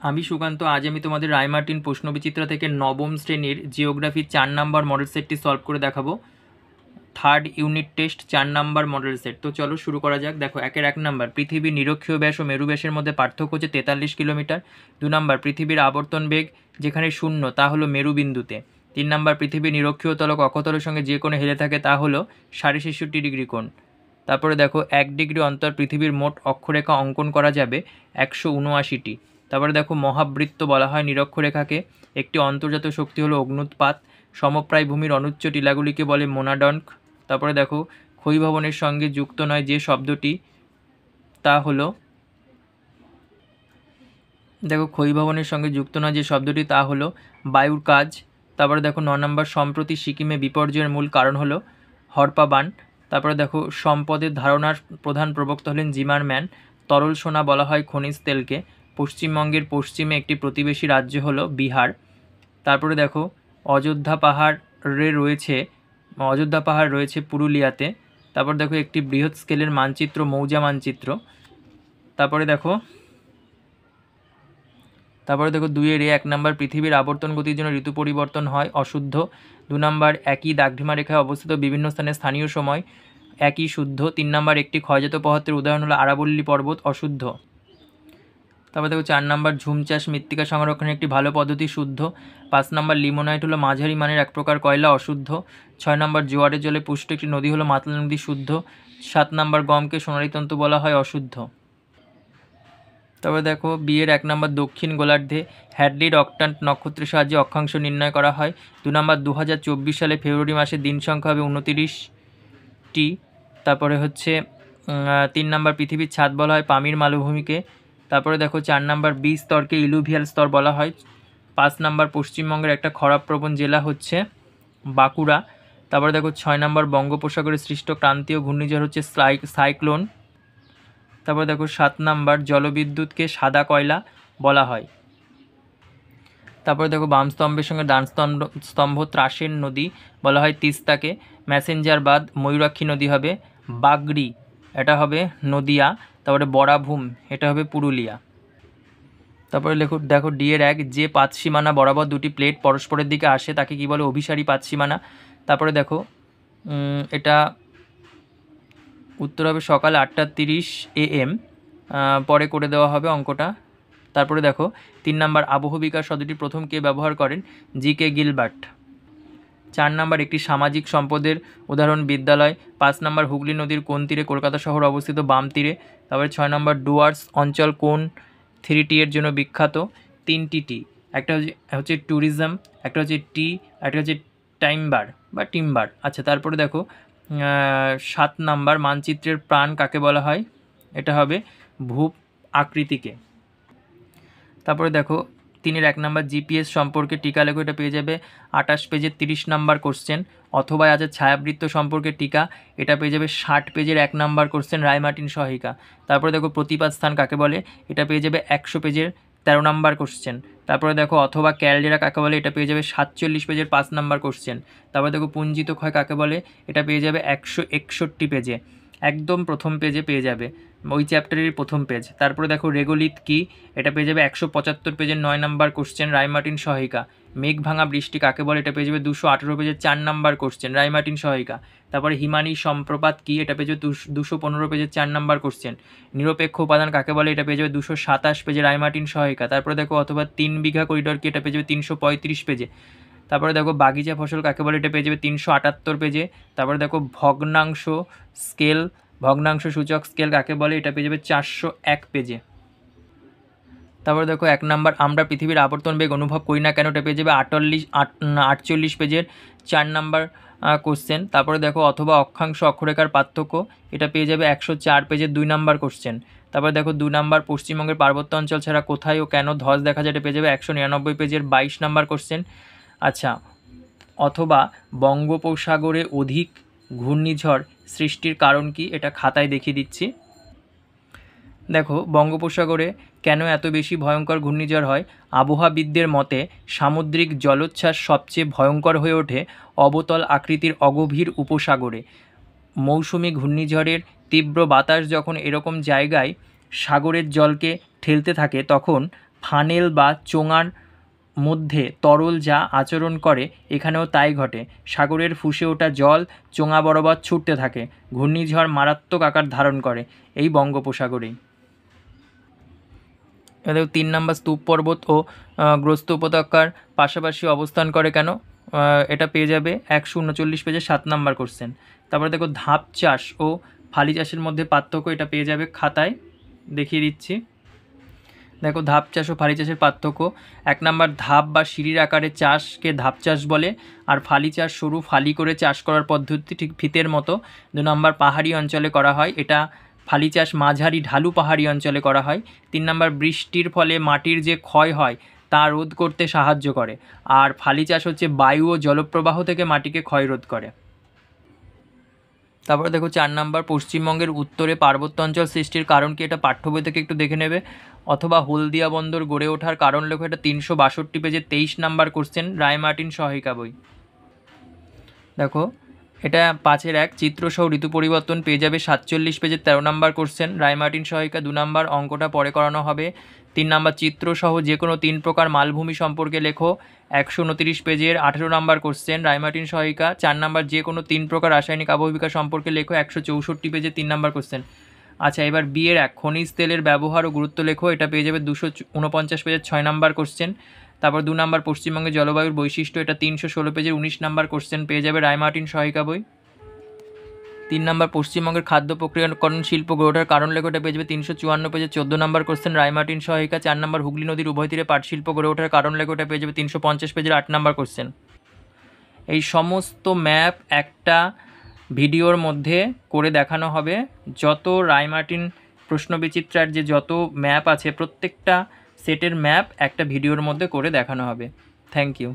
আমি সুকান্ত। আজ আমি তোমাদের রায়মার্টিন প্রশ্নবিচিত্রা থেকে নবম শ্রেণীর জিওগ্রাফি 4 নাম্বার মডেল সেটটি সলভ করে দেখাবো। Third unit test 4 number model set. তো চলো শুরু করা যাক। দেখো 1 নাম্বার, পৃথিবীর নিরক্ষীয় ব্যাস ও মেরু ব্যাসের মধ্যে পার্থক্য হচ্ছে 43 কিলোমিটার। 2 নাম্বার, পৃথিবীর আবর্তন বেগ যেখানে শূন্য তা হলো মেরু বিন্দুতে। 3 নাম্বার, পৃথিবীর নিরক্ষীয় তলক অক্ষতলের সঙ্গে যে কোণে হেলে থাকে তা হলো 66.5 ডিগ্রি কোণ। তারপরে দেখো 1 ডিগ্রি অন্তর পৃথিবীর মোট অক্ষরেখা অঙ্কন করা যাবে 179টি। তারপরে দেখো মহাবৃত্ত বলা হয় নিরক্ষরেখাকে। একটি অন্তর্জাত শক্তি হলো অগ্নুৎপাত। সমপ্রায় ভূমির অনুচ্চ টিলাগুলিকে বলে মোনাডন্ক। তারপরে দেখো ক্ষয়ীভবনের সঙ্গে যুক্ত নয় যে শব্দটি তা হলো ক্ষয়ীভবনের সঙ্গে যুক্ত নয় যে শব্দটি তা হলো বায়ুর কাজ। তারপরে দেখো 9 নম্বর, সম্প্রতি সিকিমে বিপর্যয়ের মূল কারণ হলো হরপা বান। তারপরে দেখো সম্পদের ধারণার প্রধান প্রবক্তা হলেন জিমারম্যান। তরল সোনা বলা হয় খনিজ তেলকে। পশ্চিমবঙ্গের পশ্চিমে একটি প্রতিবেশী রাজ্য হলো বিহার। তারপরে দেখো অযোধ্যা পাহাড় রয়েছে পুরুলিয়াতে। তারপর দেখো একটি বৃহৎ স্কেলের মানচিত্র মৌজা মানচিত্র। তারপরে দেখো 2 1 নাম্বার, পৃথিবীর আবর্তন গতির জন্য ঋতু পরিবর্তন হয় অশুদ্ধ। 2 নাম্বার, একই দাগঢিমা রেখায় অবস্থিত বিভিন্ন স্থানে স্থানীয় সময় একই শুদ্ধ। 3 নাম্বার, একটি ক্ষয়জাত পদার্থের উদাহরণ হলো আরাবল্লী পর্বত অশুদ্ধ। তারপর দেখো 4 নাম্বার, ঝুম চাষ মৃত্তিকা সংরক্ষণের একটি ভালো পদ্ধতি শুদ্ধ। 5 নাম্বার, লিমোনাইট হলো মাঝারি মানের এক প্রকার কয়লা অশুদ্ধ। 6 নাম্বার, জোয়ারের জলে পুষ্ট একটি নদী হলো মাতলা নদী শুদ্ধ। 7 নাম্বার, গমকে সোনালী তন্তু বলা হয় অশুদ্ধ। তবে দেখো বিয়ের 1 নাম্বার, দক্ষিণ গোলার্ধে হ্যাডলির অক্টান্ট নক্ষত্রের সাহায্যে অক্ষাংশ নির্ণয় করা হয়। 2 নাম্বার, 2024 সালে ফেব্রুয়ারি মাসে দিন সংখ্যা হবে 29টি। তারপরে হচ্ছে 3 নাম্বার, পৃথিবীর ছাদ বলা হয় পামির মালভূমিকে। তারপরে দেখো 4 নাম্বার, বি স্তরকে ইলুভিয়াল স্তর বলা হয়। 5 নাম্বার, পশ্চিমবঙ্গের একটা খরাপ্রবণ জেলা হচ্ছে বাঁকুড়া। তারপরে দেখো 6 নাম্বার, বঙ্গোপসাগরে সৃষ্ট ক্রান্তীয় ঘূর্ণিঝড় হচ্ছে সাইক্লোন। তারপর দেখো 7 নাম্বার, জলবিদ্যুৎকে সাদা কয়লা বলা হয়। তারপরে দেখো বাম স্তম্ভের সঙ্গে ডান স্তম্ভ ত্রাসের নদী বলা হয় তিস্তাকে। ম্যাসেঞ্জার বাদ ময়ূরাক্ষী নদী হবে বাগড়ি, এটা হবে নদিয়া। তারপরে বরাভূম, এটা হবে পুরুলিয়া। তারপরে দেখো ডি এর 1, যে পাতসীমানা বরাবর দুটি প্লেট পরস্পরের দিকে আসে তাকে কি বলে অভিসারী পাতসীমানা। তারপরে দেখো এটা উত্তর হবে সকাল 8:30 AM, পরে করে দেওয়া হবে অঙ্কটা। তারপরে দেখো 3 নাম্বার, আবহ বিকাশ শব্দটি প্রথম কে ব্যবহার করেন? জি.কে. গিলবার্ট। 4 নাম্বার, একটি সামাজিক সম্পদের উদাহরণ বিদ্যালয়। 5 নাম্বার, হুগলি নদীর কোন তীরে কলকাতা শহর অবস্থিত? বাম তীরে। তারপরে 6 নাম্বার, ডুয়ার্স অঞ্চল কোন 3টি এর জন্য বিখ্যাত? 3টি টি। একটা হচ্ছে ট্যুরিজম, একটা হচ্ছে টি, একটা হচ্ছে টিম্বার। আচ্ছা, তারপরে দেখো 7 নাম্বার, মানচিত্রের প্রাণ কাকে বলা হয়? এটা হবে ভূপ আকৃতিকে। তারপরে দেখো 3 1 নাম্বার, জিপিএস সম্পর্কে টিকা লেখো। এটা পেয়ে যাবে 28 পেজের 30 নাম্বার কোশ্চেন। অথবা আছে ছায়াবৃত্ত সম্পর্কে টিকা, এটা পেয়ে যাবে 60 পেজের 1 নাম্বার কোশ্চেন, রায়মার্টিন সহায়িকা। তারপরে দেখো প্রতিপাদ স্থান কাকে বলে? এটা পেয়ে যাবে 100 পেজের 13 নাম্বার কোশ্চেন। তারপরে দেখো অথবা ক্যালডেরা কাকে বলে? এটা পেয়ে যাবে 47 পেজের 5 নাম্বার কোশ্চেন। তারপরে দেখো পুঞ্জিত ক্ষয় কাকে বলে? এটা পেয়ে যাবে 161 পেজে, একদম প্রথম পেজে পেয়ে যাবে, ওই চ্যাপ্টারের প্রথম পেজ। তারপরে দেখো রেগোলিথ কি? এটা পেয়ে যাবে 175 পেজের 9 নাম্বার কোশ্চেন, রায়মার্টিন সহায়িকা। মেঘ ভাঙা বৃষ্টি কাকে বলে? এটা পেয়ে যাবে 218 পেজের 4 নাম্বার কোশ্চেন, রায়মার্টিন সহায়িকা। তারপরে হিমানি সম্প্রপাত কি? এটা পেয়ে যাবে 215 পেজের 4 নাম্বার কোশ্চেন। নিরপেক্ষ উপাদান কাকে বলে? এটা পেয়ে যাবে 227 পেজে, রায়মার্টিন সহায়িকা। তারপরে দেখো অথবা 3 বিঘা করিডোর কি? এটা পেয়ে যাবে 335 পেজে। তারপরে দেখো বাগিচা ফসল কাকে বলে? এটা পেয়ে যাবে 378 পেজে। তারপরে দেখো ভগ্নাংশ সূচক স্কেল কাকে বলে? এটা পেয়ে যাবে 401 পেজে। তারপরে দেখো 1 নাম্বার, আমরা পৃথিবীর আবর্তন বেগ অনুভব করি না কেন? এটা পেয়ে যাবে 48 পেজের 4 নাম্বার কোশ্চেন। তারপরে দেখো অথবা অক্ষাংশ অক্ষরেখার পার্থক্য, এটা পেয়ে যাবে 104 পেজের 2 নাম্বার কোশ্চেন। তারপরে দেখো 2 নাম্বার, পশ্চিমবঙ্গের পার্বত্য অঞ্চল ছাড়া কোথায় ও কেন ধস দেখা যায়? এটা পেয়ে যাবে 199 পেজের 22 নাম্বার কোশ্চেন। আচ্ছা, অথবা বঙ্গোপসাগরে অধিক ঘূর্ণিঝড় সৃষ্টির কারণ কি? এটা খাতায় দেখিয়ে দিচ্ছি। দেখো বঙ্গোপসাগরে কেন এত বেশি ভয়ঙ্কর ঘূর্ণিঝড় হয়? আবহাওয়াবিদদের মতে সামুদ্রিক জলোচ্ছ্বাস সবচেয়ে ভয়ঙ্কর হয়ে ওঠে অবতল আকৃতির অগভীর উপসাগরে। মৌসুমি ঘূর্ণিঝড়ের তীব্র বাতাস যখন এরকম জায়গায় সাগরের জলকে ঠেলতে থাকে তখন ফানেল বা চোঙার মধ্যে তরল যা আচরণ করে এখানেও তাই ঘটে। সাগরের ফুঁসে ওঠা জল চোঙা বরাবর ছুটতে থাকে। ঘূর্ণিঝড় মারাত্মক আকার ধারণ করে এই বঙ্গোপসাগরেই। এবার 3 নম্বর, স্তূপ পর্বত ও গ্রস্ত উপত্যকার পাশাপাশি অবস্থান করে কেন? এটা পেয়ে যাবে 139 পেজে 7 নম্বর কোশ্চেন। তারপরে দেখো ধাপ চাষ ও ফালি চাষের মধ্যে পার্থক্য, এটা পেয়ে যাবে খাতায়, দেখিয়ে দিচ্ছি। দেখো ধাপ চাষ ও ফালি চাষের পার্থক্য। 1 নম্বর, ধাপ বা সিঁড়ির আকারে চাষকে ধাপ চাষ বলে, আর ফালি চাষ সরু ফালি করে চাষ করার পদ্ধতি ঠিক ফিতের মতো। 2 নম্বর, পাহাড়ি অঞ্চলে করা হয়, এটা ফালি চাষ মাঝারি ঢালু পাহাড়ি অঞ্চলে করা হয়। 3 নম্বর, বৃষ্টির ফলে মাটির যে ক্ষয় হয় তা রোধ করতে সাহায্য করে, আর ফালি চাষ হচ্ছে বায়ু ও জলপ্রবাহ থেকে মাটিকে ক্ষয় রোধ করে। তারপরে দেখো 4 নম্বর, পশ্চিমবঙ্গের উত্তরে পার্বত্য অঞ্চল সৃষ্টির কারণ কি? এটা পাঠ্য বই থেকে একটু দেখে নেবে। অথবা হলদিয়া বন্দর গড়ে ওঠার কারণ লেখো, এটা 362 পেজে 23 নম্বর কোশ্চেন, রায়মার্টিন সহায়িকা বই। দেখো এটা 5-এর 1, চিত্রসহ ঋতু পরিবর্তন, পেয়ে যাবে 47 পেজের 13 নম্বর কোশ্চেন, রায়মার্টিন সহায়িকা। 2 নম্বর, অঙ্কটা পরে করানো হবে। 3 নম্বর, চিত্রসহ যে কোনো 3 প্রকার মালভূমি সম্পর্কে লেখো, 129 পেজের 18 নম্বর কোশ্চেন, রায়মার্টিন সহায়িকা। 4 নম্বর, যে কোনো 3 প্রকার রাসায়নিক আবহবিকা সম্পর্কে লেখো, 164 পেজে 3 নম্বর কোশ্চেন। আচ্ছা, এবার বিয়ের 1, খনিজ তেলের ব্যবহার ও গুরুত্ব লেখো, এটা পেয়ে যাবে 249 পেজের 6 নম্বর কোশ্চেন। তারপর 2 নম্বর, পশ্চিমবঙ্গের জলবায়ুর বৈশিষ্ট্য, এটা 316 পেজের 19 নম্বর কোশ্চেন, পেয়ে যাবে রায়মার্টিন সহায়িকা বই। 3 নম্বর, পশ্চিমবঙ্গের খাদ্য প্রক্রিয়াকরণ শিল্প গড়ে ওঠার কারণ লেখো, এটা পেয়ে যাবে 354 পেজের 14 নম্বর কোশ্চেন, রায়মার্টিন সহায়িকা। 4 নম্বর, হুগলি নদীর উভয় তীরে পাট শিল্প গড়ে ওঠার কারণ লেখো, এটা পেয়ে যাবে 350 পেজের 8 নম্বর কোশ্চেন। এই সমস্ত ম্যাপ একটা ভিডিওর মধ্যে করে দেখানো হবে। যত রায়মার্টিন প্রশ্নবিচিত্রার যে যত ম্যাপ আছে প্রত্যেকটা সেটের ম্যাপ একটা ভিডিওর মধ্যে করে দেখানো হবে। Thank you.